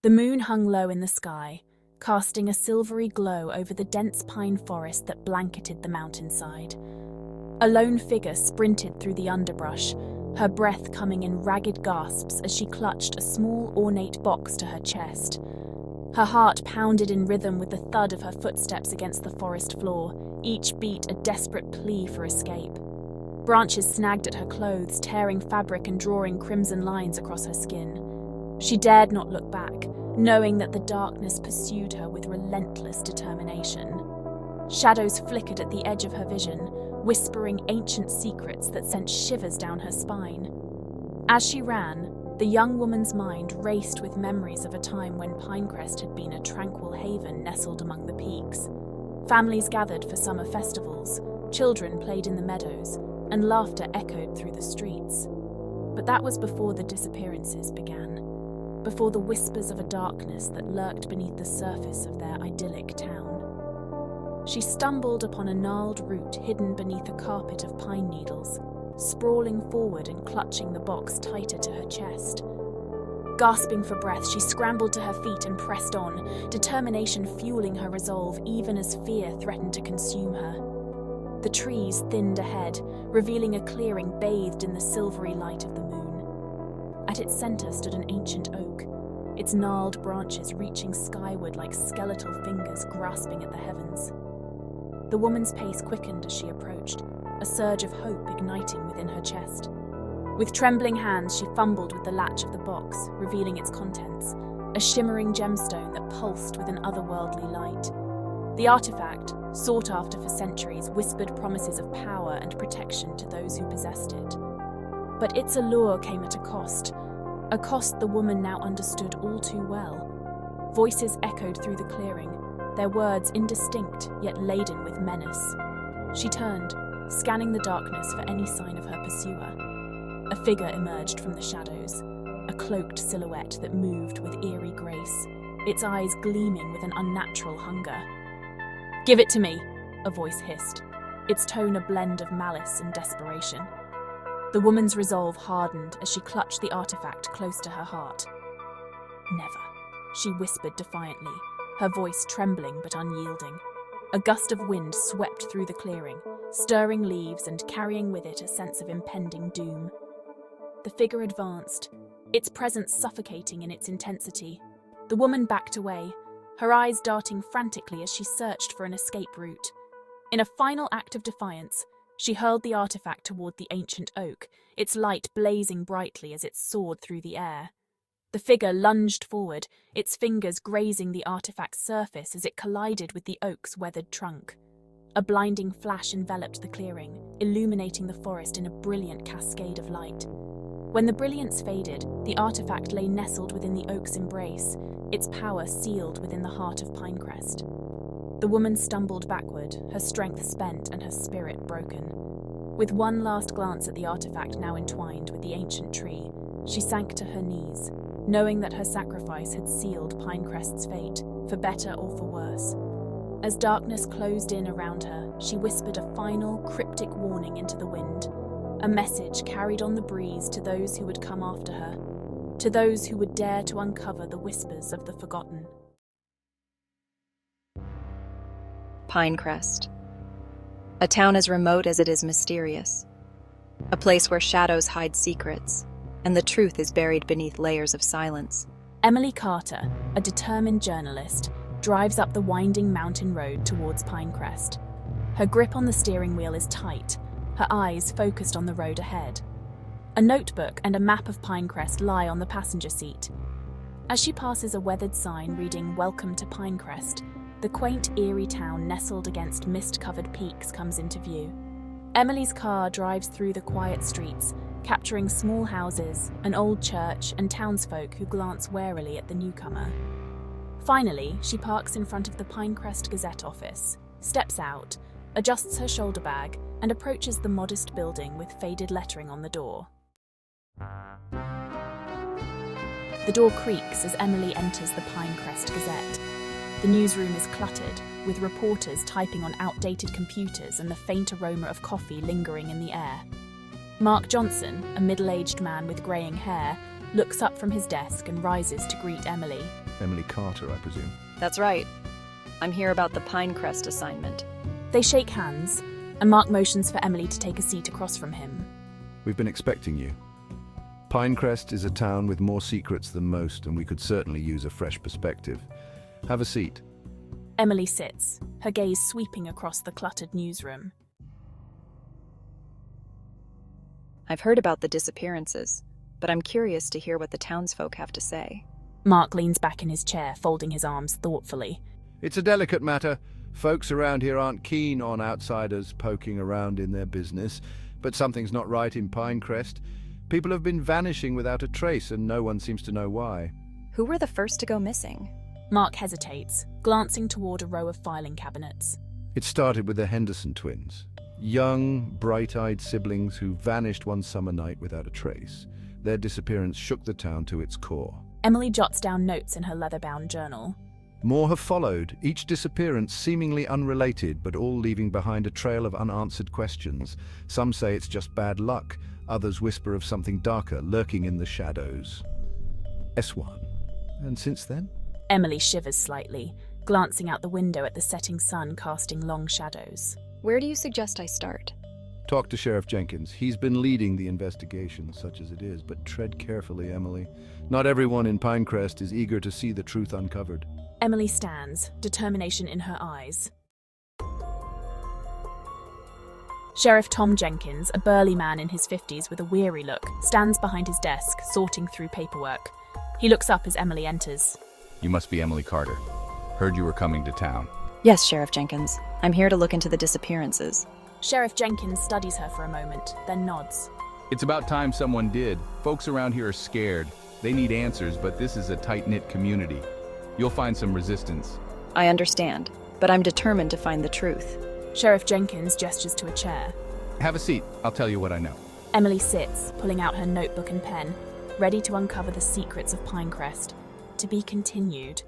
The moon hung low in the sky, casting a silvery glow over the dense pine forest that blanketed the mountainside. A lone figure sprinted through the underbrush, her breath coming in ragged gasps as she clutched a small, ornate box to her chest. Her heart pounded in rhythm with the thud of her footsteps against the forest floor, each beat a desperate plea for escape. Branches snagged at her clothes, tearing fabric and drawing crimson lines across her skin. She dared not look back, knowing that the darkness pursued her with relentless determination. Shadows flickered at the edge of her vision, whispering ancient secrets that sent shivers down her spine. As she ran, the young woman's mind raced with memories of a time when Pinecrest had been a tranquil haven nestled among the peaks. Families gathered for summer festivals, children played in the meadows, and laughter echoed through the streets. But that was before the disappearances began, before the whispers of a darkness that lurked beneath the surface of their idyllic town. She stumbled upon a gnarled root hidden beneath a carpet of pine needles, sprawling forward and clutching the box tighter to her chest. Gasping for breath, she scrambled to her feet and pressed on, determination fueling her resolve even as fear threatened to consume her. The trees thinned ahead, revealing a clearing bathed in the silvery light of the moon. At its center stood an ancient oak, its gnarled branches reaching skyward like skeletal fingers grasping at the heavens. The woman's pace quickened as she approached, a surge of hope igniting within her chest. With trembling hands, she fumbled with the latch of the box, revealing its contents, a shimmering gemstone that pulsed with an otherworldly light. The artifact, sought after for centuries, whispered promises of power and protection to those who possessed it. But its allure came at a cost the woman now understood all too well. Voices echoed through the clearing, their words indistinct yet laden with menace. She turned, scanning the darkness for any sign of her pursuer. A figure emerged from the shadows, a cloaked silhouette that moved with eerie grace, its eyes gleaming with an unnatural hunger. "Give it to me," a voice hissed, its tone a blend of malice and desperation. The woman's resolve hardened as she clutched the artifact close to her heart. "Never," she whispered defiantly, her voice trembling but unyielding. A gust of wind swept through the clearing, stirring leaves and carrying with it a sense of impending doom. The figure advanced, its presence suffocating in its intensity. The woman backed away, her eyes darting frantically as she searched for an escape route. In a final act of defiance, she hurled the artifact toward the ancient oak, its light blazing brightly as it soared through the air. The figure lunged forward, its fingers grazing the artifact's surface as it collided with the oak's weathered trunk. A blinding flash enveloped the clearing, illuminating the forest in a brilliant cascade of light. When the brilliance faded, the artifact lay nestled within the oak's embrace, its power sealed within the heart of Pinecrest. The woman stumbled backward, her strength spent and her spirit broken. With one last glance at the artifact now entwined with the ancient tree, she sank to her knees, knowing that her sacrifice had sealed Pinecrest's fate, for better or for worse. As darkness closed in around her, she whispered a final, cryptic warning into the wind, a message carried on the breeze to those who would come after her, to those who would dare to uncover the whispers of the forgotten. Pinecrest. A town as remote as it is mysterious. A place where shadows hide secrets, and the truth is buried beneath layers of silence. Emily Carter, a determined journalist, drives up the winding mountain road towards Pinecrest. Her grip on the steering wheel is tight, her eyes focused on the road ahead. A notebook and a map of Pinecrest lie on the passenger seat. As she passes a weathered sign reading "Welcome to Pinecrest," the quaint, eerie town nestled against mist-covered peaks comes into view. Emily's car drives through the quiet streets, capturing small houses, an old church, and townsfolk who glance warily at the newcomer. Finally, she parks in front of the Pinecrest Gazette office, steps out, adjusts her shoulder bag, and approaches the modest building with faded lettering on the door. The door creaks as Emily enters the Pinecrest Gazette. The newsroom is cluttered, with reporters typing on outdated computers and the faint aroma of coffee lingering in the air. Mark Johnson, a middle-aged man with greying hair, looks up from his desk and rises to greet Emily. Emily Carter, I presume. That's right. I'm here about the Pinecrest assignment. They shake hands, and Mark motions for Emily to take a seat across from him. We've been expecting you. Pinecrest is a town with more secrets than most, and we could certainly use a fresh perspective. Have a seat. Emily sits, her gaze sweeping across the cluttered newsroom. I've heard about the disappearances, but I'm curious to hear what the townsfolk have to say. Mark leans back in his chair, folding his arms thoughtfully. It's a delicate matter. Folks around here aren't keen on outsiders poking around in their business, but something's not right in Pinecrest. People have been vanishing without a trace, and no one seems to know why. Who were the first to go missing? Mark hesitates, glancing toward a row of filing cabinets. It started with the Henderson twins. Young, bright-eyed siblings who vanished one summer night without a trace. Their disappearance shook the town to its core. Emily jots down notes in her leather-bound journal. More have followed, each disappearance seemingly unrelated, but all leaving behind a trail of unanswered questions. Some say it's just bad luck, others whisper of something darker lurking in the shadows. S1. And since then? Emily shivers slightly, glancing out the window at the setting sun casting long shadows. Where do you suggest I start? Talk to Sheriff Jenkins. He's been leading the investigation, such as it is, but tread carefully, Emily. Not everyone in Pinecrest is eager to see the truth uncovered. Emily stands, determination in her eyes. Sheriff Tom Jenkins, a burly man in his 50s with a weary look, stands behind his desk, sorting through paperwork. He looks up as Emily enters. You must be Emily Carter. Heard you were coming to town. Yes, Sheriff Jenkins. I'm here to look into the disappearances. Sheriff Jenkins studies her for a moment, then nods. It's about time someone did. Folks around here are scared. They need answers, but this is a tight-knit community. You'll find some resistance. I understand, but I'm determined to find the truth. Sheriff Jenkins gestures to a chair. Have a seat. I'll tell you what I know. Emily sits, pulling out her notebook and pen, ready to uncover the secrets of Pinecrest. To be continued.